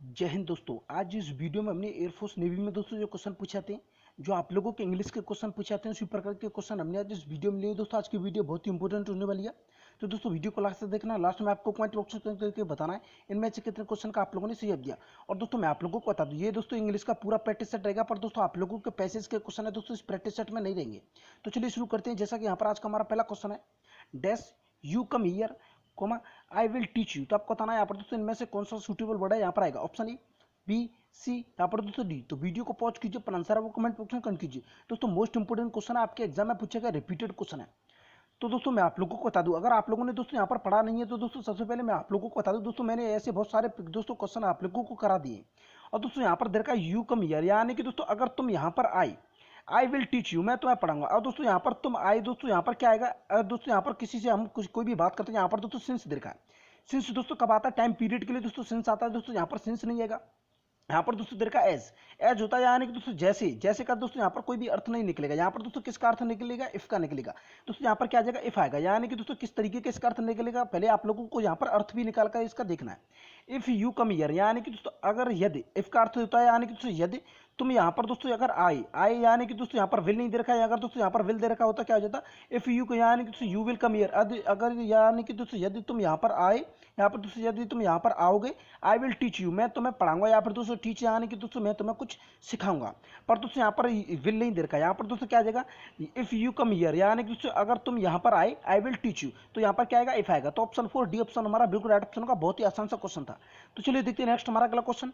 जय हिंद दोस्तों। आज इस वीडियो में हमने एयरफोर्स नेवी में दोस्तों जो क्वेश्चन पूछे थे, जो आप लोगों के इंग्लिश के क्वेश्चन पूछे थे, उसी प्रकार के क्वेश्चन हमने आज इस वीडियो में लिए। दोस्तों आज की वीडियो बहुत ही इंपॉर्टेंट होने वाली है, तो दोस्तों वीडियो को लास्ट तक देखना। लास्ट में आपको पॉइंट बॉक्स करके बताना है इनमें से कितने क्वेश्चन का आप लोगों ने सही जवाब दिया। और दोस्तों मैं आप लोगों को बता दूं, ये दोस्तों इंग्लिश का पूरा प्रैक्टिस सेट रहेगा, पर दोस्तों आप लोगों के पैसेज के क्वेश्चन है दोस्तों इस प्रैक्टिस सेट में नहीं रहेंगे। तो चलिए शुरू करते हैं। जैसा कि यहाँ पर आज का हमारा पहला क्वेश्चन है, dash you come here comma I will teach you. तो आपको बताना है यहाँ पर दोस्तों इनमें से कौन सा सूटेबल वर्ड है। यहाँ पर आएगा ऑप्शन ए, बी, सी, यहाँ पर दोस्तों डी। तो वीडियो को पॉज कीजिए, पर आंसर है वो कमेंट बॉक्स में कमेंट कीजिए। दोस्तों मोस्ट इंपोर्टेंट क्वेश्चन है, आपके एग्जाम में पूछेगा, रिपीटेड क्वेश्चन है। तो दोस्तों मैं आप लोगों को बता दूं, अगर आप लोगों ने दोस्तों यहाँ पर पढ़ा नहीं है तो दोस्तों सबसे पहले मैं आप लोगों को बता दूं, दोस्तों मैंने ऐसे बहुत सारे दोस्तों क्वेश्चन आप लोगों को करा दिए। और दोस्तों यहाँ पर देखा यू कम हियर, यानी कि दोस्तों अगर तुम यहाँ पर आए, आई विल टीच यू, मैं तुम्हें पढ़ाऊंगा। और दोस्तों यहाँ पर तुम आए, दोस्तों यहाँ पर क्या आएगा, दोस्तों यहाँ पर किसी से हम कुछ कोई भी बात करते हैं, यहाँ पर दोस्तों सिंस देखा है। सिंस दोस्तों कब आता है, टाइम पीरियड के लिए दोस्तों सिंस आता है। दोस्तों यहाँ पर सिंस नहीं आएगा। यहाँ पर दोस्तों देर का एज, एज होता है यानी कि दोस्तों जैसे, जैसे का दोस्तों यहाँ पर कोई भी अर्थ नहीं निकलेगा। यहाँ पर दोस्तों किसका अर्थ निकलेगा, इफ का निकलेगा। दोस्तों यहाँ पर क्या आ जाएगा, इफ आएगा, यानी कि दोस्तों किस तरीके के इसका अर्थ निकलेगा, पहले आप लोगों को यहाँ पर अर्थ भी निकाल कर इसका देखना है। इफ यू कम हियर, यानी कि दोस्तों अगर यदि, इफ का अर्थ होता है यानी कि दोस्तों यदि तुम यहाँ पर दोस्तों अगर आए, आए यानी कि दोस्तों यहाँ पर विल नहीं दे रखा है, अगर दोस्तों यहाँ पर विल दे रखा होता क्या हो जाता, इफ यू यानी कि दोस्तों यू विल कम हियर, अगर यानी कि दोस्तों यदि तुम यहाँ पर आए, यहाँ पर दोस्तों यदि तुम यहाँ पर आओगे, आई विल टीच यू, मैं तुम्हें पढ़ाऊंगा। यहाँ पर दोस्तों टीच यानी कि दोस्तों मैं तुम्हें कुछ सिखाऊंगा। पर दोस्तों यहाँ पर विल नहीं दे रखा है, यहाँ पर दोस्तों क्या आ जाएगा, इफ यू कम हियर, यानी कि दोस्तों अगर तुम यहाँ पर आए, आई विल टीच यू, तो यहाँ पर क्या आएगा, इफ आएगा। तो ऑप्शन 4 डी ऑप्शन हमारा बिल्कुल राइट ऑप्शन का, बहुत ही आसान सा क्वेश्चन था। तो चलिए देखते हैं नेक्स्ट हमारा अगला क्वेश्चन।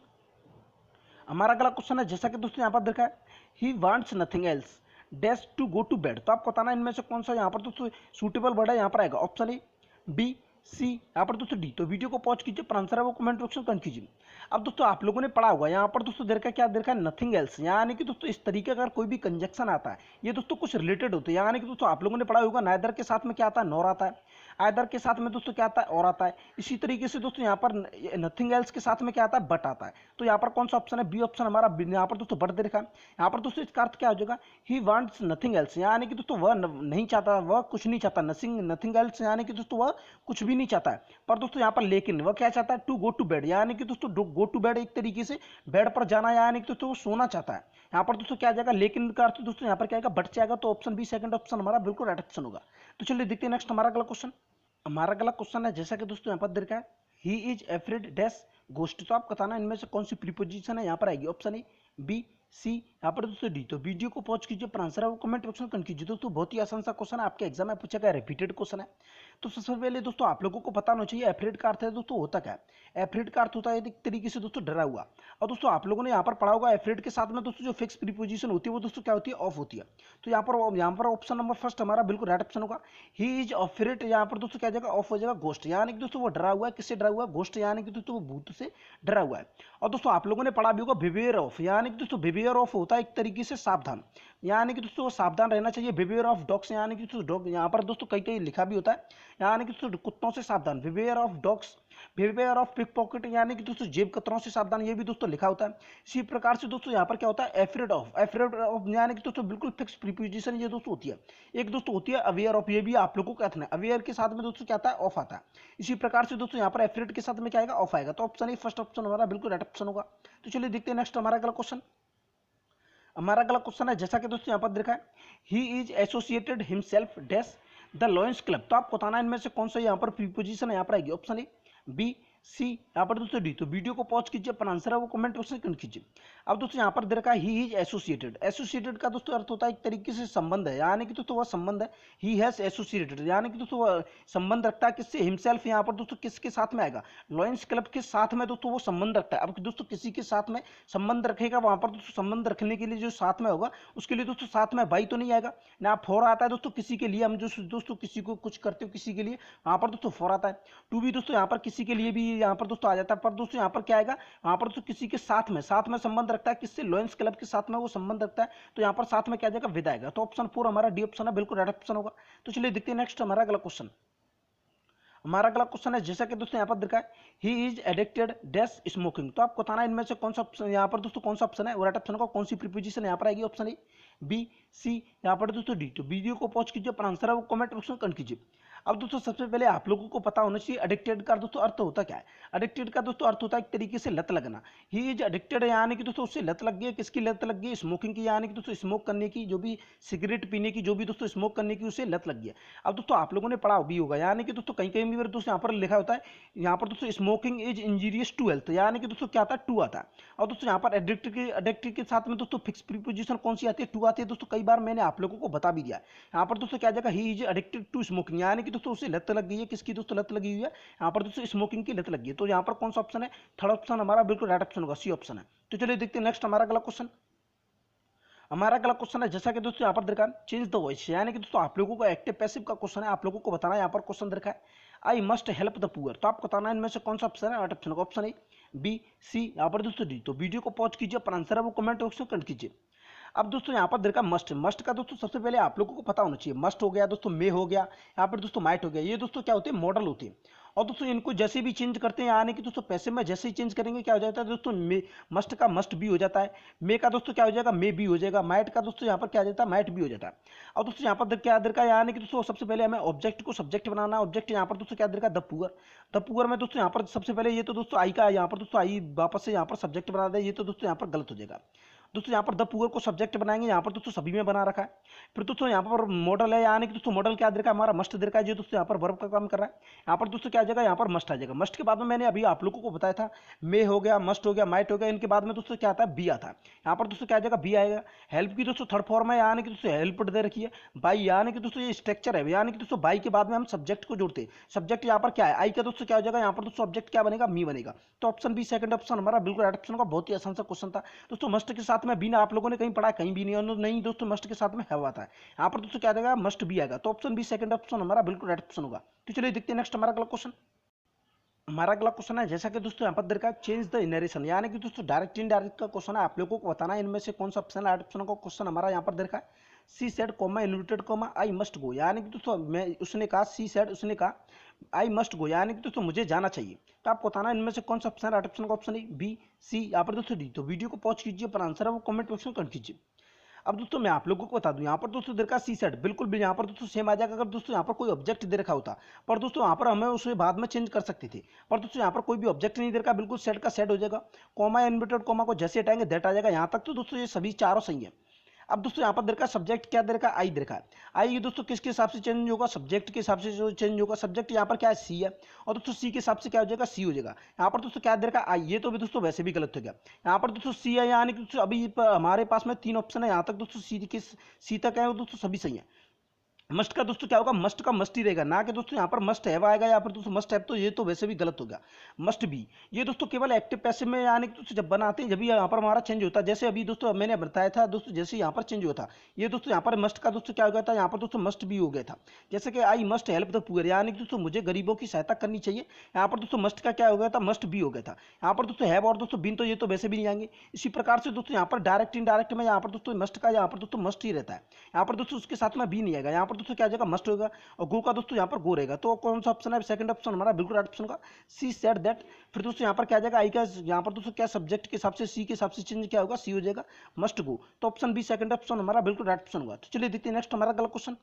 हमारा अगला क्वेश्चन है, जैसा कि दोस्तों यहाँ पर देखा है, he wants nothing else dash to go to bed. तो आपको बताना है इनमें से कौन सा यहाँ पर दोस्तों सूटेबल वर्ड है। यहाँ पर आएगा ऑप्शन ए, बी, सी, यहाँ पर दोस्तों डी। तो वीडियो को पॉज कीजिए, पर आंसर है वो कमेंट बॉक्स में कमेंट कीजिए। अब दोस्तों आप लोगों ने पढ़ा होगा, यहाँ पर दोस्तों देखा क्या देखा है, नथिंग एल्स, यानी कि दोस्तों इस तरीके का कोई भी कंजक्शन आता है, ये दोस्तों कुछ रिलेटेड होते हैं। यानी कि दोस्तों आप लोगों ने पढ़ा होगा, नाइदर के साथ में क्या आता है, नॉर आता है, आइदर के साथ में दोस्तों क्या आता है, और आता है। इसी तरीके से दोस्तों यहाँ पर नथिंग एल्स के साथ में क्या आता है, बट आता है। तो यहाँ पर कौन सा ऑप्शन है, बी ऑप्शन हमारा। यहाँ पर दोस्तों बट दे रखा है। यहाँ पर दोस्तों इसका अर्थ क्या हो जाएगा, ही वांट्स नथिंग एल्स, यानी कि दोस्तों वह नहीं चाहता, वह कुछ नहीं चाहता। नथिंग एल्स यानी कि दोस्तों वह कुछ भी नहीं चाहता है। पर दोस्तों यहाँ पर लेकिन वह क्या चाहता है, टू गो टू बेड, यानी कि दोस्तों गो टू बेड एक तरीके से बेड पर जाना, यानी कि दोस्तों वो सोना चाहता है। यहाँ पर दोस्तों क्या आ जाएगा, लेकिन का अर्थ दोस्तों यहाँ पर क्या आएगा, बट जाएगा। तो ऑप्शन बी सेकंड ऑप्शन हमारा बिल्कुल राइट ऑप्शन होगा। तो चलिए देखते हैं नेक्स्ट हमारा अगला क्वेश्चन। हमारा अगला क्वेश्चन है, जैसा कि दोस्तों यहाँ पर दे रखा है, he is afraid dash ghost. तो आप बताना इनमें से कौन सी प्रीपोजिशन है। यहाँ पर आएगी ऑप्शन ए, बी, सी, यहाँ पर दोस्तों डी। तो वीडियो को पॉज कीजिए, पर आंसर है वो कमेंट बॉक्स में कमेंट कीजिए। दोस्तों बहुत ही आसान सा क्वेश्चन है, आपके एग्जाम में पूछा गया, रिपीटेड क्वेश्चन है। तो सबसे पहले दोस्तों आप लोगों को पता होना चाहिए एफ्रेड का अर्थ है दोस्तों होता क्या है। एफ्रेड का अर्थ होता है एक तरीके से दोस्तों डरा हुआ। और दोस्तों आप लोगों ने यहाँ पर पढ़ा होगा, एफ्रेड के साथ में दोस्तों जो फिक्स प्रीपोजिशन होती है वो दोस्तों क्या होती है, ऑफ होती है। तो यहाँ पर ऑप्शन नंबर फर्स्ट हमारा बिल्कुल राइट ऑप्शन होगा, ही इज अफ्रेड। यहाँ पर दोस्तों क्या जाएगा, ऑफ हो जाएगा, घोस्ट, यानी कि दोस्तों वो डरा हुआ है। किससे डरा हुआ है, घोस्ट, यानी कि दोस्तों वो भूत से डरा हुआ है। और दोस्तों आप लोगों ने पढ़ा भी होगा बिवेयर ऑफ, यानी कि दोस्तों बिवेयर ऑफ होता है एक तरीके से सावधान, यानी कि दोस्तों सावधान रहना चाहिए। बिवेयर ऑफ डॉग्स, यानी कि दोस्तों डॉग, यहाँ पर दोस्तों कई कई लिखा भी होता है, यानी कि दोस्तों कुत्तों से सावधान। Beware of dogs, beware of pickpocket, यानी कि दोस्तों जेब कतरों से सावधान, ये भी दोस्तों लिखा होता है। इसी प्रकार से दोस्तों यहाँ पर क्या होता है, एफ्रेड ऑफ, एफ्रेड ऑफ यानी कि दोस्तों बिल्कुल फिक्स प्रीपोजिशन ये दोस्तों होती है। एक दोस्तों होती है अवेयर ऑफ, ये भी आप लोगों का है, अवेयर के साथ में दोस्तों क्या आता है, ऑफ आता है। इसी प्रकार से दोस्तों यहाँ पर एफ्रेड के साथ में क्या आएगा, ऑफ आएगा। तो ऑप्शन ए फर्स्ट ऑप्शन हमारा बिल्कुल राइट ऑप्शन होगा। तो चलिए देखते हैं नेक्स्ट हमारा अगला क्वेश्चन। हमारा अगला क्वेश्चन है, जैसा कि दोस्तों यहाँ पर देखा है, he is associated himself dash the lions club. तो आपको बताना है इनमें से कौन सा यहाँ पर प्रीपोजिशन है। यहाँ पर आएगी ऑप्शन ए, बी, सी, यहाँ पर दोस्तों डी। तो वीडियो को पॉज कीजिए, पर आंसर है वो कमेंट बॉक्स में कमेंट कीजिए। अब दोस्तों यहाँ पर दे रखा है, ही इज एसोसिएटेड। एसोसिएटेड का दोस्तों अर्थ होता है एक तरीके से संबंध है, यानी कि दोस्तों वह संबंध है। ही हैज एसोसिएटेड, यानी कि दोस्तों वह संबंध रखता है किससे, हिमसेल्फ। यहाँ पर दोस्तों किसके साथ में आएगा, लॉयंस क्लब के साथ में दोस्तों वो संबंध रखता है। अब दोस्तों किसी के साथ में संबंध रखेगा, वहां पर दोस्तों संबंध रखने के लिए जो साथ में होगा, उसके लिए दोस्तों साथ में भाई तो नहीं आएगा ना, फॉर आता है दोस्तों किसी के लिए। हम जो दोस्तों किसी को कुछ करते हो किसी के लिए, वहां पर दोस्तों फॉर आता है। टू भी दोस्तों यहाँ पर किसी के लिए भी यहाँ पर दोस्तों आ जाता है। पर दोस्तों यहाँ पर क्या आएगा, वहां पर दोस्तों किसी के साथ में संबंध रखता है, किससे, लॉयंस क्लब के साथ में वो संबंध रखता है। तो यहाँ पर साथ में क्या जाएगा, विद आएगा। तो ऑप्शन 4 हमारा डी ऑप्शन है, बिल्कुल राइट ऑप्शन होगा। तो चलिए देखते हैं नेक्स्ट हमारा अगला क्वेश्चन। हमारा अगला क्वेश्चन है, जैसा कि दोस्तों यहाँ पर देखा है, ही इज एडिक्टेड डैश स्मोकिंग। तो आपको बताना है इनमें से कौन सा ऑप्शन, यहाँ पर दोस्तों कौन सा ऑप्शन है, राइट ऑप्शन का कौन सी प्रीपोजिशन यहाँ पर आएगी, ऑप्शन ए, बी, सी, यहाँ पर दोस्तों डी। तो वीडियो को पॉज कीजिए, पर आंसर है वो कमेंट बॉक्स में कमेंट कीजिए। अब दोस्तों सबसे पहले आप लोगों को पता होना चाहिए एडिक्टेड का दोस्तों अर्थ होता क्या है। एडिक्टेड का दोस्तों अर्थ होता है एक तरीके से लत लगना। ही इज एडिक्टेड यानी कि दोस्तों उससे लत लग गई। किसकी लत लग गई? स्मोकिंग की, यानी कि दोस्तों स्मोक करने की, जो भी सिगरेट पीने की, जो भी दोस्तों स्मोक करने की उसे लत लग गई है। अब दोस्तों आप लोगों ने पढ़ा भी होगा, यानी कि दोस्तों कहीं कहीं भी दोस्तों यहाँ पर लिखा होता है, यहाँ पर दोस्तों smoking is injurious to health, यानी कि दोस्तों क्या आता है? टू आता है। और दोस्तों यहाँ पर एडिक्टेड के साथ में दोस्तों फिक्स प्रीपोजिशन कौन सी आती है? टू आती है। दोस्तों कई बार मैंने आप लोगों को बता भी दिया है। यहाँ पर दोस्तों क्या जाएगा? He is addicted to smoking, यानी कि दोस्तों उसे लत लग गई है। किसकी दोस्तों लत लगी हुई है? यहाँ पर दोस्तों स्मोकिंग की लत लगी है। तो यहाँ पर कौन सा ऑप्शन है? थर्ड ऑप्शन हमारा बिल्कुल राइट ऑप्शन होगा, सी ऑप्शन है। तो चलिए देखते हैं नेक्स्ट हमारा अगला क्वेश्चन। हमारा अगला क्वेश्चन है, जैसा कि दोस्तों यहाँ पर देखा चेंज द वॉइस, यानी कि दोस्तों आप लोगों को एक्टिव पैसिव का क्वेश्चन है, आप लोगों को बताना है। यहाँ पर क्वेश्चन देखा है, I must help the poor, तो आपको बताना है इनमें से कौन सा ऑप्शन है? राइट ऑप्शन का ऑप्शन ए, बी, सी, यहाँ पर दोस्तों डी। तो वीडियो को पॉज कीजिए, पर आंसर है वो कमेंट बॉक्स में कमेंट कीजिए। अब दोस्तों यहाँ पर देखा मस्ट, मस्ट का दोस्तों सबसे पहले आप लोगों को पता होना चाहिए। मस्ट हो गया दोस्तों, मे हो गया, यहाँ पर दोस्तों माइट हो गया, ये दोस्तों क्या होते हैं? मॉडल होते हैं। और दोस्तों इनको जैसे भी चेंज करते हैं, यानी कि दोस्तों पैसे में जैसे ही चेंज करेंगे क्या हो जाता है दोस्तों? मे, मस्ट का मस्ट भी हो जाता है, मे का दोस्तों क्या हो जाएगा? मे भी हो जाएगा, माइट का दोस्तों यहाँ पर क्या हो जाता है? माइट भी हो जाता है। और दोस्तों यहाँ पर क्या दर का, यानी कि दोस्तों सबसे पहले हमें ऑब्जेक्ट को सब्जेक्ट बनाना। ऑब्जेक्ट यहाँ पर दोस्तों क्या दर का? The poor. द पुअर में दोस्तों यहाँ पर सबसे पहले ये तो दोस्तों आई का, यहाँ पर दोस्तों आई वापस से यहाँ पर सब्जेक्ट बना दे, ये तो दोस्तों यहाँ पर गलत हो जाएगा। दोस्तों यहाँ पर द पुअर को सब्जेक्ट बनाएंगे, यहाँ पर दोस्तों सभी में बना रखा है। फिर दोस्तों यहाँ पर मॉडल है, यानी कि दोस्तों मॉडल क्या दे रखा है? हमारा मस्ट दे रखा है, जो दोस्तों यहाँ पर वर्ब का काम कर रहा है। यहाँ पर दोस्तों क्या आ जाएगा? यहाँ पर मस्ट आ जाएगा। मस्ट के बाद में मैंने अभी आप लोगों को बताया था, मे हो गया, मस्ट हो गया, माइट हो गया, इनके बाद में दोस्तों क्या आता है? बी आता है। यहाँ पर दोस्तों क्या आ जाएगा? बी आएगा। हेल्प की दोस्तों थर्ड फॉर्म है, यानी कि दोस्तों हेल्प दे रखी है। बाई, यानी कि दोस्तों ये स्ट्रक्चर है, यानी कि दोस्तों बाई के बाद में हम सब्जेक्ट को जोड़ते हैं। सब्जेक्ट यहाँ पर क्या है? आई का दोस्तों क्या हो जाएगा? यहाँ पर दोस्तों ऑब्जेक्ट क्या बनेगा? मी बनेगा। तो ऑप्शन बी सेकंड ऑप्शन हमारा बिल्कुल राइट ऑप्शन का, बहुत ही आसान सा क्वेश्चन था दोस्तों। मस्ट के साथ में बी ना आप लोगों ने कहीं पढ़ा? कहीं भी नहीं, नहीं दोस्तों, मस्ट के साथ में है आता है। यहाँ पर दोस्तों क्या आएगा? मस्ट भी आएगा। तो ऑप्शन बी सेकंड ऑप्शन हमारा बिल्कुल राइट ऑप्शन होगा। तो चलिए देखते हैं नेक्स्ट हमारा अगला क्वेश्चन। हमारा अगला क्वेश्चन है, जैसा कि दोस्तों यहाँ पर दरका चेंज द नरेशन, यानी कि दोस्तों डायरेक्ट इनडायरेक्ट का क्वेश्चन है, आप लोगों को बताना है इनमें से कौन सा ऑप्शन है। राइट ऑप्शन का क्वेश्चन हमारा यहाँ पर दरका she said comma inverted comma I must go, यानी कि दोस्तों मैं उसने कहा, सी सेड उसने कहा, आई मस्ट गो यानी कि दोस्तों मुझे जाना चाहिए। तो आपको बताना है इनमें से कौन सा ऑप्शन है। राइट ऑप्शन का ऑप्शन है बी, सी, यहाँ पर दोस्तों डी। तो वीडियो को पॉज कीजिए, पर आंसर है वो कमेंट बॉक्स में कमेंट कीजिए। अब दोस्तों मैं आप लोगों को बता दूं, यहाँ पर दोस्तों दे रखा सी सेट, बिल्कुल भी यहाँ पर दोस्तों सेम आ जाएगा अगर दोस्तों यहाँ पर कोई ऑब्जेक्ट दे रखा होता। पर दोस्तों यहाँ पर हमें उसे बाद में चेंज कर सकते थे, पर दोस्तों यहाँ पर कोई भी ऑब्जेक्ट नहीं दे रखा, बिल्कुल सेट का सेट हो जाएगा। कॉमा इन्वर्टेड कॉमा को जैसे हटाएंगे दैट आ जाएगा। यहाँ तक तो दोस्तों ये सभी चारों सही है। अब दोस्तों यहाँ पर दे रखा सब्जेक्ट क्या दे रखा? आई दे रखा है। आई ये दोस्तों किसके हिसाब से चेंज होगा? सब्जेक्ट के हिसाब से जो चेंज होगा। सब्जेक्ट यहाँ पर क्या है? सी है। और दोस्तों सी के हिसाब से क्या हो जाएगा? सी हो जाएगा। यहाँ पर दोस्तों क्या दे रखा? आई, ये तो भी दोस्तों वैसे भी गलत हो गया। यहाँ पर दोस्तों सी है, यानी कि दोस्तों अभी हमारे पास में 3 ऑप्शन है, यहाँ तक दोस्तों सी तक है, दोस्तों सभी सही है। मस्ट का दोस्तों क्या होगा? मस्ट का मस्ट ही रहेगा, ना कि दोस्तों यहाँ पर मस्ट हैव आएगा। यहाँ पर दोस्तों मस्ट हैव तो ये तो वैसे भी गलत होगा। मस्ट भी ये दोस्तों केवल एक्टिव पैसिव में, यानी कि दोस्तों जब बनाते हैं जब यहाँ पर हमारा चेंज होता है। जैसे अभी दोस्तों मैंने बताया था दोस्तों, जैसे यहाँ पर चेंज हुआ था, ये दोस्तों यहाँ पर मस्ट का दोस्तों क्या हो गया था? यहाँ पर दोस्तों मस्ट भी हो गया था। जैसे कि I must help the poor, यानी कि दोस्तों मुझे गरीबों की सहायता करनी चाहिए। यहाँ पर दोस्तों मस्ट का क्या हो गया था? मस्ट भी हो गया था। यहाँ पर दोस्तों हैव और दोस्तों बिन तो ये तो वैसे भी नहीं आएंगे। इसी प्रकार से दोस्तों यहाँ पर डायरेक्ट इनडायरेक्ट में यहाँ पर दोस्तों मस्ट का यहाँ पर दोस्तों मस्ट ही रहता है। यहाँ पर दोस्तों उसके साथ में भी नहीं आएगा। यहाँ पर दोस्तों क्या आ जाएगा? मस्ट होगा, और गो का दोस्तों यहाँ पर गो रहेगा। तो कौन सा ऑप्शन है? सेकंड ऑप्शन हमारा बिल्कुल राइट ऑप्शन का, सी सेड दैट। फिर दोस्तों यहाँ पर क्या आ जाएगा? आई का यहाँ पर दोस्तों क्या सब्जेक्ट के हिसाब से सी के हिसाब से चेंज क्या होगा? सी हो जाएगा, मस्ट गो। तो ऑप्शन बी सेकंड ऑप्शन हमारा बिल्कुल राइट ऑप्शन होगा। तो चलिए देखते हैं नेक्स्ट हमारा अगला क्वेश्चन।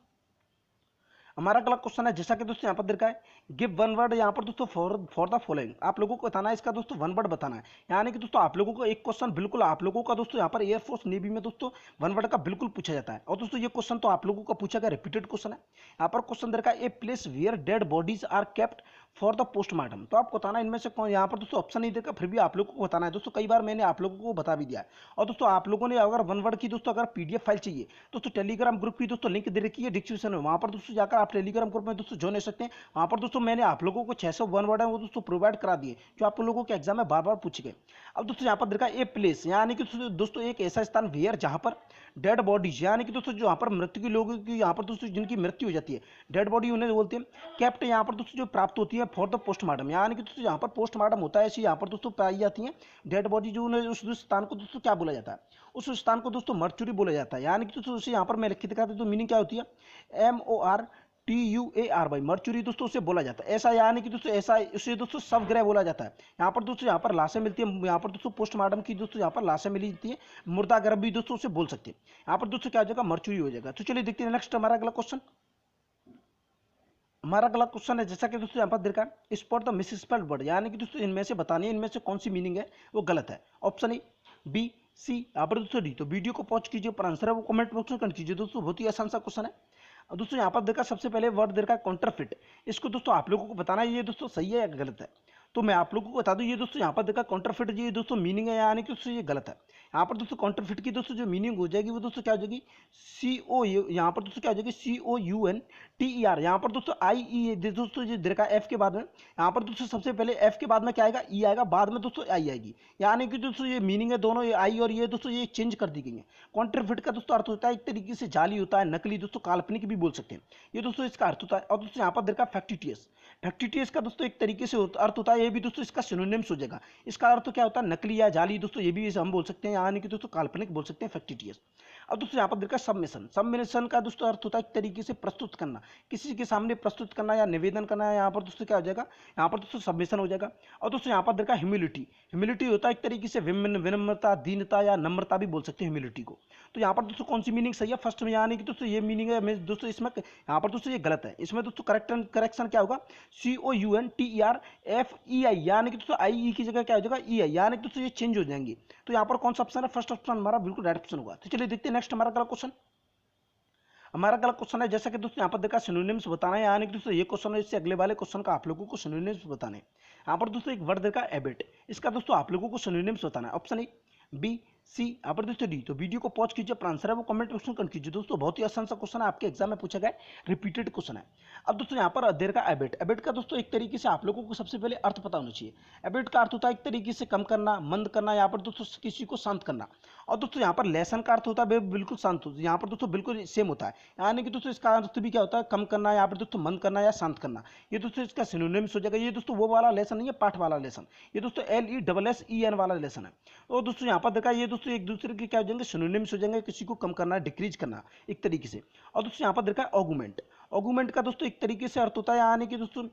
हमारा अगला क्वेश्चन है, जैसा कि दोस्तों यहाँ पर देखा है, गिव वन वर्ड, यहाँ पर दोस्तों फॉर द फॉलोइंग, आप लोगों को बताना है इसका दोस्तों वन वर्ड बताना है। यानी कि दोस्तों आप लोगों को एक क्वेश्चन बिल्कुल आप लोगों का दोस्तों यहाँ पर एयरफोर्स नेवी में दोस्तों वन वर्ड का बिल्कुल पूछा जाता है। और दोस्तों ये क्वेश्चन तो आप लोगों का पूछा गया, रिपीटेड क्वेश्चन है। यहाँ पर क्वेश्चन देखा है, a place where dead bodies are kept for the postmortem. तो आपको बताना है इनमें से कौन, यहाँ पर दोस्तों ऑप्शन नहीं देखा, फिर भी आप लोगों को बताना है दोस्तों। कई बार मैंने आप लोगों को बता भी दिया है। और दोस्तों आप लोगों ने अगर वन वर्ड की दोस्तों अगर पीडीएफ फाइल चाहिए दोस्तों, टेलीग्राम ग्रुप की दोस्तों लिंक दे रखी है डिस्क्रिप्शन में, वहां पर दोस्तों जाकर आप टेलीग्राम ग्रुप में दोस्तों ज्वाइन हो सकते हैं। वहां पर दोस्तों मैंने आप लोगों को 600 वन वर्ड है वो दोस्तों प्रोवाइड करा दिए, जो आप लोगों के एग्जाम में बार बार पूछे गए। अब दोस्तों यहाँ पर देखा ए प्लेस, यानी कि दोस्तों एक ऐसा स्थान वेयर जहां पर डेड बॉडीज, यानी कि दोस्तों जो यहाँ पर मृत्यु के लोगों की यहाँ पर दोस्तों जिनकी मृत्यु हो जाती है, डेड बॉडी उन्हें बोलते हैं। कैप्ट यहाँ पर दोस्तों जो प्राप्त होती है फॉर द पोस्टमार्टम, यानी कि दोस्तों यहाँ पर पोस्टमार्टम होता है ऐसी यहाँ पर दोस्तों पाई जाती है डेड बॉडी, जो उन्हें उस स्थान को दोस्तों क्या बोला जाता है? उस स्थान को दोस्तों मर्चुरी बोला जाता है। यानी कि दोस्तों उसे यहाँ पर मैं लिख के दिखाता हूं, तो मीनिंग क्या होती है? MORTUAR, मर्चुरी दोस्तों उसे बोला जाता है ऐसा। यानी कि दोस्तों ऐसा उसे दोस्तों शवगृह बोला जाता है। यहाँ पर दोस्तों यहाँ पर लाशें मिलती है, यहाँ पर दोस्तों पोस्टमार्टम की दोस्तों यहाँ पर लाशें मिलती है, मुर्दा गर्भ भी दोस्तों उसे बोल सकते हैं। यहाँ पर दोस्तों क्या हो जाएगा? मर्चुरी हो जाएगा। तो चलिए देखते हैं नेक्स्ट हमारा अगला क्वेश्चन। हमारा अगला क्वेश्चन है, जैसा कि दोस्तों यहाँ पर देखा, स्पॉट द मिसस्पेल्ड वर्ड, यानी कि दोस्तों इनमें से बतानी है इनमें से कौन सी मीनिंग है वो गलत है। ऑप्शन ए, बी, सी, यहाँ पर दोस्तों डी। तो वीडियो को पॉज कीजिए, पर आंसर है वो कमेंट बॉक्स में कर कीजिए। दोस्तों बहुत ही आसान सा क्वेश्चन है। अब दोस्तों यहाँ पर देखा, सबसे पहले वर्ड देखा कॉन्ट्राफिट। इसको दोस्तों आप लोगों को बताना है ये दोस्तों सही है या गलत है। तो मैं आप लोगों को बता दूं, ये दोस्तों यहाँ पर देखा कॉन्ट्राफिट, ये दोस्तों मीनिंग है यानी कि दोस्तों ये गलत है। यहाँ पर दोस्तों कॉन्ट्राफिट की दोस्तों जो मीनिंग हो जाएगी वो दोस्तों क्या हो जाएगी, सी ओ यू, यहाँ पर दोस्तों क्या हो जाएगी, COUNTER। यहाँ पर दोस्तों IE दोस्तों ये देखा एफ के बाद में, यहाँ पर दोस्तों सबसे पहले एफ के बाद में क्या आएगा, ई आएगा, बाद में दोस्तों आई आएगी। यानी कि दोस्तों ये मीनिंग है दोनों, ये आई और ये दोस्तों ये चेंज कर दी गई है। कॉन्ट्राफिट का दोस्तों अर्थ होता है एक तरीके से जाली होता है, नकली, दोस्तों काल्पनिक भी बोल सकते हैं, ये दोस्तों इसका अर्थ होता है। और दोस्तों यहाँ पर देखा फैक्टिटियस, फैक्टिटियस का दोस्तों एक तरीके से अर्थ होता है, ये भी दोस्तों इसका सिनोनिम्स हो जाएगा। इसका अर्थ क्या होता है, नकली या जाली, दोस्तों ये भी हम बोल सकते हैं, यानी कि दोस्तों काल्पनिक बोल सकते हैं फैक्टिटियस। अब दोस्तों यहाँ पर देखा सबमिशन, सबमिशन का दोस्तों अर्थ होता है एक तरीके से प्रस्तुत करना, किसी के सामने प्रस्तुत करना या निवेदन करना, यहाँ पर दोस्तों क्या हो जाएगा, यहाँ पर दोस्तों सबमिशन हो जाएगा। और दोस्तों यहाँ पर देखा ह्यूमिलिटी, ह्यूमिलिटी होता है एक तरीके से विनम्रता, दीनता या नम्रता भी बोल सकते हैं ह्यूमिलिटी को। तो यहाँ पर दोस्तों कौन सी मीनिंग सही है, फर्स्ट में, यानी कि दोस्तों ये मीनिंग है दोस्तों, इसमें यहाँ पर दोस्तों ये गलत है। इसमें दोस्तों करेक्शन क्या होगा, COUNTERFEI, यानी कि दोस्तों IE की जगह क्या हो जाएगा, EI, यानी कि दोस्तों ये चेंज हो जाएंगे। तो यहाँ पर कौन सा ऑप्शन है, फर्स्ट ऑप्शन हमारा बिल्कुल राइट ऑप्शन होगा। तो चलिए देखते हैं नेक्स्ट हमारा अगला क्वेश्चन। हमारा अगला क्वेश्चन है, जैसा कि दोस्तों यहाँ पर देखा सिनोनिम्स बताना है, यानी कि दोस्तों ये क्वेश्चन है, इससे अगले वाले क्वेश्चन का आप लोगों को सिनोनिम्स बताने हैं। यहाँ पर दोस्तों एक वर्ड देखा एबिट, इसका दोस्तों आप लोगों को सिनोनिम्स बताना है। ऑप्शन ए, बी, सी, यहाँ पर दोस्तों डी। तो वीडियो को पॉज कीजिए, पर आंसर है वो कमेंट बॉक्स में कर कीजिए। दोस्तों बहुत ही आसान सा क्वेश्चन है, आपके एग्जाम में पूछा गया, रिपीटेड क्वेश्चन है। अब दोस्तों यहाँ पर देर का एबिट, एबिट का दोस्तों एक तरीके से आप लोगों को सबसे पहले अर्थ पता होना चाहिए। एबिट का अर्थ होता है एक तरीके से कम करना, मंद करना, यहाँ पर दोस्तों किसी को शांत करना। और दोस्तों यहाँ पर लेसन का अर्थ होता है बिल्कुल शांत होता है, यहाँ पर दोस्तों बिल्कुल सेम होता है, यानी कि दोस्तों इसका अर्थ भी क्या होता है, कम करना, यहाँ पर दोस्तों मंद करना या शांत करना। ये दोस्तों इसका सिनोनिम्स हो जाएगा। ये दोस्तों वो वाला लेसन नहीं है, पाठ वाला लेसन, ये दोस्तों LESSEN वाला लेसन है। और दोस्तों यहाँ पर देखा, ये दोस्तों एक दूसरे के क्या हो जाएंगे, सिनोनिम्स हो जाएंगे, किसी को कम करना, डिक्रीज करना एक तरीके से। और दोस्तों यहाँ पर देखा ऑगुमेंट, ऑगुमेंट का दोस्तों एक तरीके से अर्थ होता है, यानी कि दोस्तों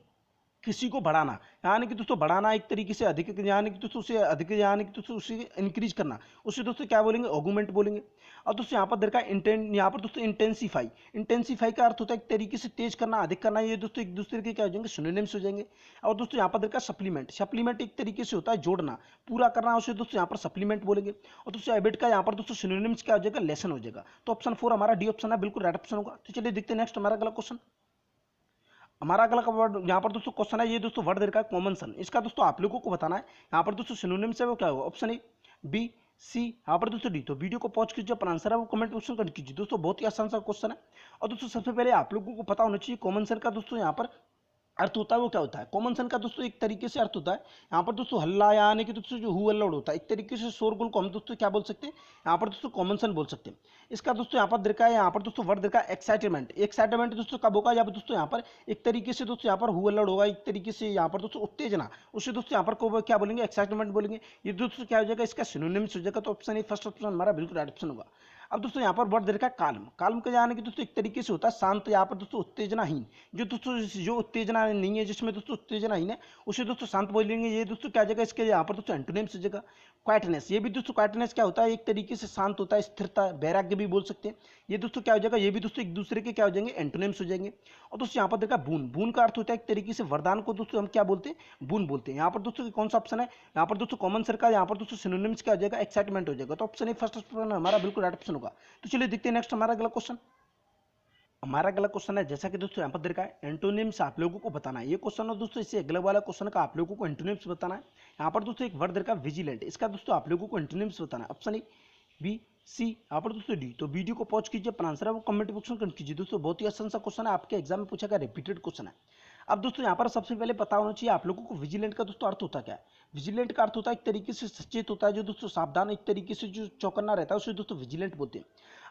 किसी को बढ़ाना, यानी कि दोस्तों बढ़ाना एक तरीके से अधिक, यानी कि दोस्तों उसे अधिक, यानी कि दोस्तों उसे इंक्रीज करना, उसे दोस्तों क्या बोलेंगे, ऑगुमेंट बोलेंगे। और दोस्तों यहाँ पर देखा यहाँ पर दोस्तों इंटेंसीफाई, इंटेंसीफाई का अर्थ होता है एक तरीके से तेज करना, अधिक करना, ये दोस्तों एक दूसरे के क्या हो जाएंगे, सिनोनिम्स हो जाएंगे। और दोस्तों यहाँ पर देखा सप्लीमेंट, सप्लीमेंट एक तरीके से होता है जोड़ना, पूरा करना, उसे दोस्तों यहाँ पर सप्लीमेंट बोलेंगे। और दोस्तों एबिट का यहाँ पर दोस्तों सिनोनिम्स क्या हो जाएगा, लेसन हो जाएगा। तो ऑप्शन 4 हमारा डी ऑप्शन है, बिल्कुल राइट ऑप्शन होगा। तो चलिए देखते हैं नेक्स्ट हमारा अगला क्वेश्चन। हमारा अगला का वर्ड यहाँ पर दोस्तों क्वेश्चन है, ये दोस्तों वर्ड दे रखा है कॉमन सन, इसका दोस्तों आप लोगों को बताना है। यहाँ पर दोस्तों सिनोनिम्स है वो क्या होगा, ऑप्शन ए, बी, सी, यहाँ पर दोस्तों डी। तो वीडियो को पॉज कीजिए, पर आंसर है वो कमेंट ऑप्शन कर कीजिए। दोस्तों बहुत ही आसान सा क्वेश्चन है। और दोस्तों सबसे पहले आप लोगों को पता होना चाहिए कॉमन सन का दोस्तों यहाँ पर अर्थ होता है वो क्या होता है। कॉमन सन का दोस्तों एक तरीके से अर्थ होता है यहाँ पर दोस्तों हल्ला, यानी कि दोस्तों जो हु अल्लाउड होता है, एक तरीके से शोरगुल को हम दोस्तों क्या बोल सकते हैं, यहाँ पर दोस्तों कॉमन सन बोल सकते हैं। इसका दोस्तों यहाँ पर देखा है, यहाँ पर दोस्तों वर्ड देखा है एक्साइटमेंट, एक्साइटमेंट दोस्तों कब होगा, जब दोस्तों यहाँ पर एक तरीके से दोस्तों यहाँ पर हु अल्लाउड होगा, एक तरीके से यहाँ पर दोस्तों उत्तेजना, उससे दोस्तों यहाँ पर क्या बोलेंगे, एक्साइटमेंट बोलेंगे। ये दोस्तों क्या हो जाएगा, इसका सिनोनिम्स हो जाएगा। तो ऑप्शन ए, फर्स्ट ऑप्शन हमारा बिल्कुल राइट ऑप्शन होगा। अब दोस्तों यहाँ पर वर्ड दे रखा है काल्म, काल्म का जाने की दोस्तों एक तरीके से होता है शांत, यहाँ पर दोस्तों उत्तेजनाहीन, जो दोस्तों जो उत्तेजना नहीं है, जिसमें दोस्तों उत्तेजनाहीन है, उसे दोस्तों शांत बोलेंगे। ये दोस्तों क्या जगह इसके यहाँ पर दोस्तों एंटोनिम्स हो जाएगा क्वाइटनेस। ये भी दोस्तों क्वाइटनेस क्या होता है, एक तरीके से शांत होता है, स्थिरता, वैराग्य भी बोल सकते हैं। ये दोस्तों क्या हो जाएगा, ये भी दोस्तों एक दूसरे के क्या हो जाएंगे, एंटोनिम्स हो जाएंगे। और दोस्तों यहाँ पर देखा बून, बून का अर्थ होता है एक तरीके से वरदान को दोस्तों हम क्या बोलते हैं, बून बोलते हैं। यहाँ पर दोस्तों कौन सा ऑप्शन है, यहाँ पर दोस्तों कॉमन सर का यहाँ पर दोस्तों सिनोनिम्स क्या हो जाएगा, एक्साइटमेंट हो जाएगा। तो ऑप्शन ए, फर्स्ट ऑप्शन हमारा बिल्कुल राइट ऑप्शन होगा। तो चलिए देखते हैं नेक्स्ट हमारा अगला क्वेश्चन। हमारा अगला क्वेश्चन है, जैसा कि दोस्तों यहाँ पर देखा है एंटोनिम्स आप लोगों को बताना है। ये क्वेश्चन है दोस्तों, इससे अगले वाला क्वेश्चन का आप लोगों को एंटोनिम्स बताना है। यहाँ पर दोस्तों एक वर्ड देखा विजिलेंट, इसका दोस्तों आप लोगों को एंटोनिम्स बताना है। ऑप्शन ए, बी, सी, यहाँ पर दोस्तों डी। तो वीडियो को पॉज कीजिए, पर आंसर है वो कमेंट बॉक्स में कीजिए। दोस्तों बहुत ही आसान सा क्वेश्चन है, आपके एग्जाम में पूछा गया, रिपीटेड क्वेश्चन है। अब दोस्तों यहाँ पर सबसे पहले पता होना चाहिए आप लोगों को विजिलेंट का दोस्तों अर्थ होता क्या है। विजिलेंट का अर्थ होता है एक तरीके से सचेत होता है, जो दोस्तों सावधान, एक तरीके से जो चौकन्ना रहता है, उसे दोस्तों विजिलेंट बोलते हैं।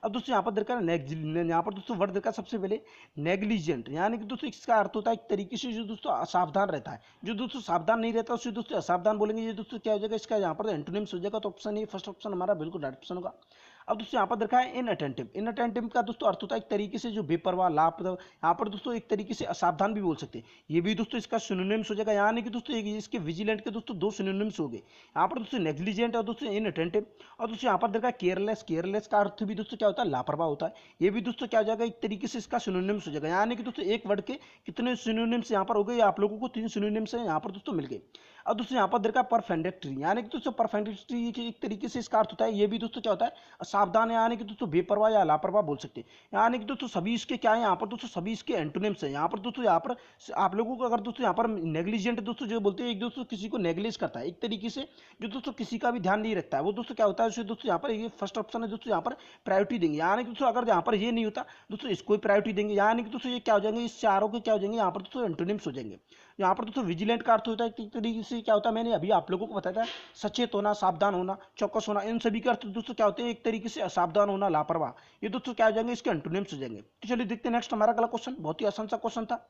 अब दोस्तों यहाँ पर देखा यहाँ पर दोस्तों वर्ड देखा सबसे पहले नेग्लिजेंट, यानी कि दोस्तों इसका अर्थ होता है एक तरीके से जो दोस्तों असावधान रहता है, जो दोस्तों सावधान नहीं रहता उसे दोस्तों असावधान बोलेंगे। ये दोस्तों क्या हो जाएगा, इसका यहाँ पर एंटोनिम्स हो जाएगा। तो ऑप्शन ए, फर्स्ट ऑप्शन हमारा बिल्कुल राइट ऑप्शन होगा। अब दोस्तों यहाँ पर देखा है इनअटेंटिव। इनअटेंटिव का दोस्तों अर्थ होता है एक तरीके से जो बेपरवाह, लापरवाह। यहाँ पर दोस्तों एक तरीके से असावधान भी बोल सकते हैं, ये भी दोस्तों इसका सिनोनिम्स हो जाएगा। यानी कि दोस्तों इसके विजिलेंट के दोस्तों दो सिनोनिम्स हो गए यहाँ पर दोस्तों, नेग्लिजेंट और दोस्तों इनअटेंटिव। और दोस्तों यहाँ पर देखा केयरलेस। केयरलेस का अर्थ भी दोस्तों क्या होता है, लापरवाह होता है। ये भी दोस्तों क्या हो जाएगा, एक तरीके से इसका सिनोनिम्स हो जाएगा। यानी कि दोस्तों एक वर्ड के कितने सिनोनिम्स यहाँ पर हो गए, आप लोगों को 3 सिनोनिम्स हैं यहाँ पर दोस्तों मिल गए। अब दोस्तों यहाँ पर देखा परफेक्ट्री, यानी कि दोस्तों परफेक्ट्री के एक तरीके से इसका अर्थ होता है, ये भी दोस्तों क्या होता है, सावधान। यानी कि दोस्तों बेपरवाह या लापरवाह बोल सकते हैं। यानी कि दोस्तों सभी इसके क्या है यहाँ पर दोस्तों, सभी इसके एंटोनिम्स हैं यहाँ पर दोस्तों। यहाँ पर आप लोगों को अगर दोस्तों यहाँ पर नेग्लिजेंट दोस्तों जो बोलते हैं, एक दोस्तों किसी को नेग्लेज करता है एक तरीके से, जो दोस्तों किसी का भी ध्यान नहीं रखता है, वो दोस्तों क्या होता है, उसे दोस्तों यहाँ पर ये फर्स्ट ऑप्शन है दोस्तों, यहाँ पर प्रायोरिटी देंगे। यानी कि दोस्तों अगर यहाँ पर ये नहीं होता दोस्तों, इसको प्रायोरिटी देंगे। यानी कि दोस्तों ये क्या हो जाएंगे, इस चारों के क्या हो जाएंगे यहाँ पर दोस्तों, एंटोनिम्स हो जाएंगे। यहाँ पर दोस्तों विजिलेंट का अर्थ होता है एक तरीके से क्या होता है, मैंने अभी आप लोगों को बताया था, सचेत होना, सावधान होना, चौकस होना। इन सभी के अर्थ दोस्तों क्या होते हैं, एक तरीके से असावधान होना, लापरवाह। ये दोस्तों क्या हो जाएंगे, इसके एंटोनिम्स हो जाएंगे। तो चलिए देखते हैं नेक्स्ट हमारा अगला क्वेश्चन, बहुत ही आसान सा क्वेश्चन था।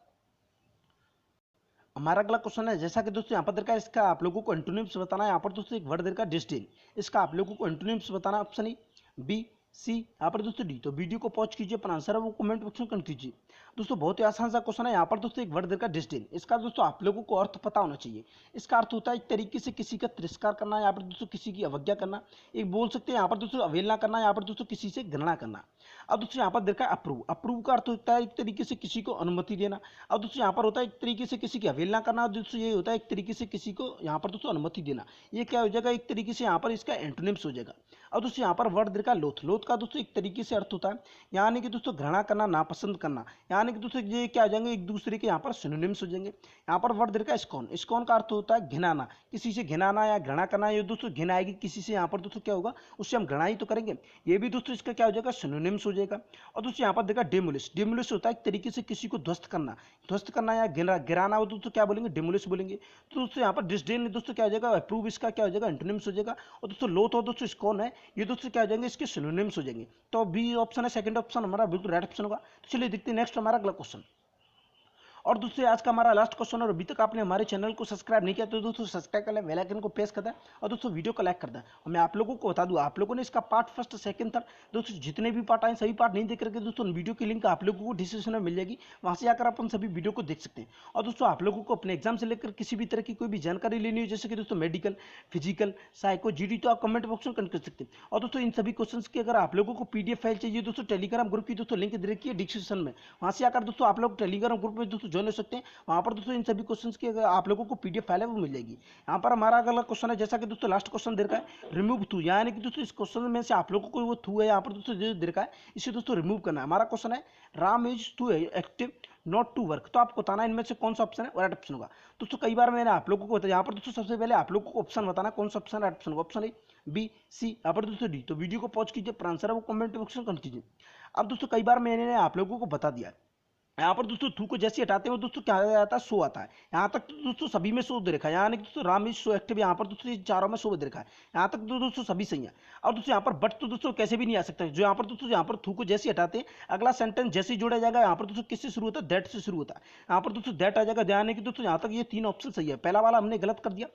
हमारा अगला क्वेश्चन है, जैसा कि दोस्तों यहाँ पर देखा, इसका आप लोगों को एंटोनिम्स बताना है। यहाँ पर दोस्तों एक वर्ड देखा डिस्डेन, इसका आप लोगों को एंटोनिम्स बताना। ऑप्शन ए, बी, सी, यहाँ पर दोस्तों डी। तो वीडियो को पॉज कीजिए, अपना आंसर है वो कमेंट बॉक्स में कमेंट कीजिए। दोस्तों बहुत ही आसान सा क्वेश्चन है। यहाँ पर दोस्तों एक वर्ड देखा डिस्डेन, इसका दोस्तों आप लोगों को अर्थ पता होना चाहिए। इसका अर्थ होता है एक तरीके से किसी का तिरस्कार करना, यहाँ पर दोस्तों किसी की अवज्ञा करना। एक बोल सकते हैं यहाँ पर दोस्तों अवहेलना करना, यहाँ पर दोस्तों किसी से घृणा करना। अब दोस्तों यहाँ पर देखा अप्रूव। अप्रूव का अर्थ होता है एक तरीके से किसी को अनुमति देना। अब दोस्तों यहाँ पर होता है एक तरीके से किसी की अवहेलना करना। दोस्तों ये होता है एक तरीके से किसी को यहाँ पर दोस्तों अनुमति देना। ये क्या हो जाएगा, एक तरीके से यहाँ पर इसका एंटोनिम्स हो जाएगा। अब दोस्तों यहाँ पर वर्ड देखा लोथ। लोथ का दोस्तों एक तरीके से अर्थ होता है यानी कि दोस्तों घृणा करना, नापसंद करना। यानी कि दोस्तों ये क्या हो जाएंगे, एक दूसरे के यहाँ पर सिनोनिम्स हो जाएंगे। यहाँ पर वर्ड देखा स्कॉन। स्कॉन का अर्थ होता है घिनाना, किसी से घिनाना या घृणा करना। ये दोस्तों घिन आएगी किसी से, यहाँ पर दोस्तों क्या होगा, उससे हम घृणा ही तो करेंगे। ये भी दोस्तों इसका क्या हो जाएगा, सिनोनिम्स हो जाएगा। और दोस्तों यहाँ पर देखा डेमोलिश। डेमोलिश होता है एक तरीके से किसी को ध्वस्त करना, ध्वस्त करना या गिराना हो दोस्तों क्या बोलेंगे, डेमोलिश बोलेंगे। तो दोस्तों यहाँ पर डिसडेन दोस्तों क्या हो जाएगा, अप्रूव इसका क्या हो जाएगा, एंटोनिम्स हो जाएगा। और दोस्तों लोथ और दोस्तों स्कॉन है, ये दोस्तों क्या हो जाएंगे, इसके सिनोनिम्स हो जाएंगे। तो बी ऑप्शन है, सेकंड ऑप्शन हमारा बिल्कुल राइट ऑप्शन होगा। तो चलिए देखते हैं नेक्स्ट हमारा अगला क्वेश्चन। और दोस्तों आज का हमारा लास्ट क्वेश्चन, और अभी तक आपने हमारे चैनल को सब्सक्राइब नहीं किया तो दोस्तों सब्सक्राइब कर लें, बेल आइकन को प्रेस कर दें और दोस्तों वीडियो को लाइक कर दें। और मैं आप लोगों को बता दूं, आप लोगों ने इसका पार्ट फर्स्ट, सेकंड, थर्ड दोस्तों जितने भी पार्ट आए सभी पार्ट नहीं देख करके दोस्तों वीडियो की लिंक आप लोगों को डिस्क्रिप्शन में मिल जाएगी, वहाँ से आकर अपन सभी वीडियो को देख सकते हैं। और दोस्तों आप लोगों को अपने एग्जाम से लेकर किसी भी तरह की कोई भी जानकारी लेनी हो, जैसे कि दोस्तों मेडिकल, फिजिकल, साइको, जीडी, तो आप कमेंट बॉक्स में कमेंट कर सकते हैं। और दोस्तों इन सभी क्वेश्चन की अगर आप लोगों को पीडीएफ फाइल चाहिए दोस्तों, टेलीग्राम ग्रुप की दोस्तों लिंक दे रखी है डिस्क्रिप्शन में, वहाँ से आकर दोस्तों आप लोग टेलीग्राम ग्रुप में दोस्तों ज्वाइन हो सकते हैं। वहाँ पर दोस्तों इन सभी क्वेश्चंस की अगर आप लोगों को पीडीएफ फाइल है वो मिल जाएगी। यहाँ पर हमारा अगला क्वेश्चन है, जैसा कि दोस्तों लास्ट क्वेश्चन दे रखा है रिमूव थू। यानी कि दोस्तों इस क्वेश्चन में से आप लोगों को वो थू है यहाँ पर दोस्तों जो दे रखा है, इसे दोस्तों रिमूव करना है। हमारा क्वेश्चन है Ram is too active not to work. तो आपको बताना इनमें से कौन सा ऑप्शन है राइट ऑप्शन होगा। दोस्तों कई बार मैंने आप लोगों को बताया, यहाँ पर दोस्तों सबसे पहले आप लोगों को ऑप्शन बताना कौन सा ऑप्शन राइट ऑप्शन होगा। ऑप्शन ए, बी, सी, यहाँ पर दोस्तों डी। तो वीडियो को पॉज कीजिए, पर आंसर है वो कमेंट बॉक्स में कमेंट कीजिए। अब दोस्तों कई बार मैंने आप लोगों को बता दिया, यहाँ पर दोस्तों थू को जैसे हटाते हैं दोस्तों क्या आता है, सो आता है। यहाँ तक तो दोस्तों सभी में सो दे रखा है, यानी कि दोस्तों राम इज सो एक्टिव, यहाँ पर दोस्तों चारों में सो दे रखा है। यहाँ तक तो दोस्तों सभी सही है। और दोस्तों यहाँ पर बट तो दोस्तों कैसे भी नहीं आ सकता, जो यहाँ पर दोस्तों यहाँ पर थू को जैसे हटाते हैं अगला सेंटेंस जैसे ही जोड़ा जाएगा, यहाँ पर दोस्तों किससे शुरू होता है, दैट से शुरू होता है। यहाँ पर दोस्तों दैट आ जाएगा। ध्यान है कि दोस्तों यहाँ तक ये 3 ऑप्शन सही है, पहला वाला हमने गलत कर दिया।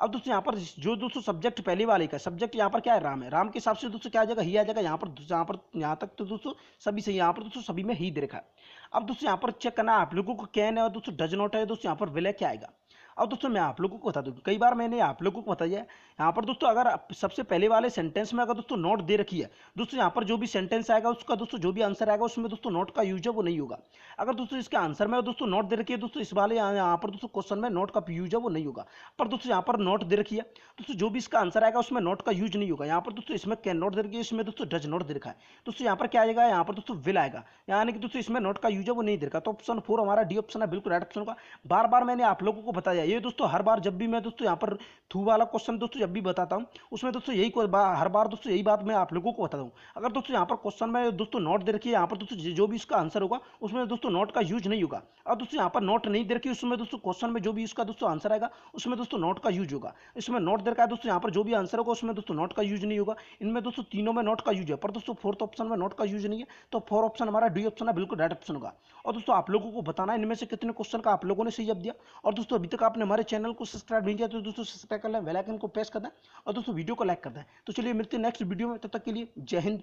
अब दोस्तों यहाँ पर जो दोस्तों सब्जेक्ट पहले वाले का सब्जेक्ट यहाँ पर क्या है, राम है, राम के हिसाब से दोस्तों क्या आ जाएगा, ही आ जाएगा। यहाँ तक तो दोस्तों सभी सही है, यहाँ पर दोस्तों सभी में ही दे रखा है। अब दोस्तों यहाँ पर चेक करना आप लोगों को कैन है और दोस्तों डज नॉट है, दोस्तों यहाँ पर विलय क्या आएगा। अब दोस्तों मैं आप लोगों को बता दूं, कई बार मैंने आप लोगों को बताया यहाँ पर दोस्तों अगर सबसे पहले वाले सेंटेंस में अगर दोस्तों नोट दे रखी है, दोस्तों यहाँ पर जो भी सेंटेंस आएगा उसका दोस्तों जो भी आंसर आएगा उसमें दोस्तों नोट का यूज है वो नहीं होगा। अगर दोस्तों इसके आंसर में दोस्तों नोट दे रखी है दोस्तों, इस वाले यहाँ पर दोस्तों क्वेश्चन में नोट का यूज है वो नहीं होगा। पर दोस्तों यहाँ पर नोट दे रखी है दोस्तों, जो भी इसका आंसर आएगा उसमें नोट का यूज नहीं होगा। यहाँ पर दोस्तों इसमें कैन नोट दे रखी है, इसमें दोस्तों डज नॉट दे रखा है, दोस्तों यहाँ पर क्या आएगा, यहाँ पर दोस्तों विल आएगा। यानी कि दोस्तों इसमें नोट का यूज है वो नहीं दे रखा। तो ऑप्शन 4 हमारा डी ऑप्शन है, बिल्कुल राइट ऑप्शन होगा। बार बार मैंने आप लोगों को बताया ये दोस्तों, हर बार जब भी मैं दोस्तों यहाँ पर थू वाला क्वेश्चन दोस्तों जब भी बताता हूँ उसमें दोस्तों यही हर बार दोस्तों यही बात मैं आप लोगों को बताता हूँ। अगर दोस्तों यहाँ पर क्वेश्चन में दोस्तों नोट दे रखी है, यहाँ पर दोस्तों जो भी इसका आंसर होगा उसमें दोस्तों नोट का यूज नहीं होगा। और दोस्तों यहाँ पर नोट नहीं दे रखी उसमें दोस्तों क्वेश्चन में जो भी इसका दोस्तों आंसर आएगा उसमें दोस्तों नोट का यूज होगा। इसमें नोट दे रखा है दोस्तों, यहाँ पर जो भी आंसर होगा उसमें दोस्तों नोट का यूज नहीं होगा। इनमें दोस्तों तीनों में नोट का यूज है, पर दोस्तों 4th ऑप्शन में नोट का यूज नहीं है। तो 4 ऑप्शन हमारा डी ऑप्शन है, बिल्कुल राइट ऑप्शन होगा। और दोस्तों आप लोगों को बताना इनमें से कितने क्वेश्चन का आप लोगों ने सही जवाब दिया। और दोस्तों अभी तक आपने आपने हमारे चैनल को सब्सक्राइब नहीं किया तो दोस्तों सब्सक्राइब कर लें, बेल आइकन को प्रेस कर दें और दोस्तों वीडियो को लाइक कर दें। तो चलिए मिलते हैं नेक्स्ट वीडियो में, तब तक के लिए जय हिंद।